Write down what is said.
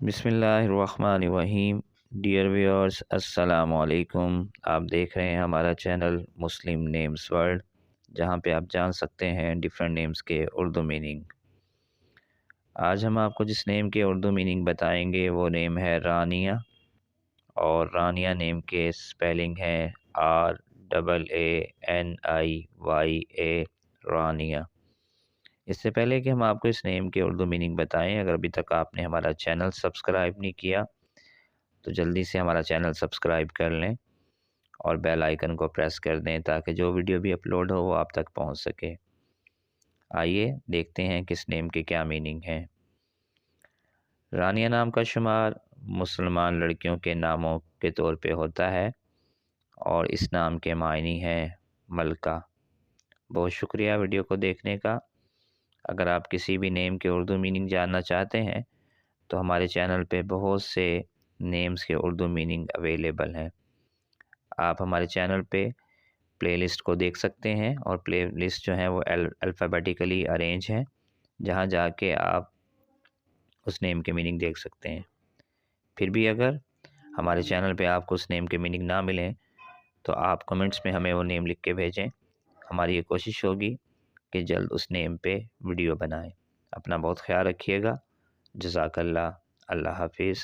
बिस्मिल्लाहिर्रहमानिर्रहीम। Dear viewers, अस्सलाम वालेकुम। आप देख रहे हैं हमारा चैनल मुस्लिम नेम्स वर्ल्ड, जहां पे आप जान सकते हैं डिफरेंट नेम्स के उर्दू मीनिंग। आज हम आपको जिस नेम के उर्दू मीनिंग बताएंगे वो नेम है रानिया। और रानिया नेम के स्पेलिंग है RAANIYA, रानिया। इससे पहले कि हम आपको इस नेम के उर्दू मीनिंग बताएं, अगर अभी तक आपने हमारा चैनल सब्सक्राइब नहीं किया तो जल्दी से हमारा चैनल सब्सक्राइब कर लें और बेल आइकन को प्रेस कर दें ताकि जो वीडियो भी अपलोड हो वो आप तक पहुंच सके। आइए देखते हैं किस नेम के क्या मीनिंग है। रानिया नाम का शुमार मुसलमान लड़कियों के नामों के तौर पे होता है और इस नाम के मायनी है मलका। बहुत शुक्रिया वीडियो को देखने का। अगर आप किसी भी नेम के उर्दू मीनिंग जानना चाहते हैं तो हमारे चैनल पे बहुत से नेम्स के उर्दू मीनिंग अवेलेबल हैं। आप हमारे चैनल पे प्लेलिस्ट को देख सकते हैं और प्लेलिस्ट जो है वो अल्फ़ाबेटिकली अरेंज है, जहां जाके आप उस नेम के मीनिंग देख सकते हैं। फिर भी अगर हमारे चैनल पे आपको उस नेम के मीनिंग ना मिलें तो आप कमेंट्स में हमें वो नेम लिख के भेजें। हमारी ये कोशिश होगी कि जल्द उस नेम पे वीडियो बनाएं। अपना बहुत ख्याल रखिएगा। जज़ाकल्लाह। अल्लाह हाफिज़।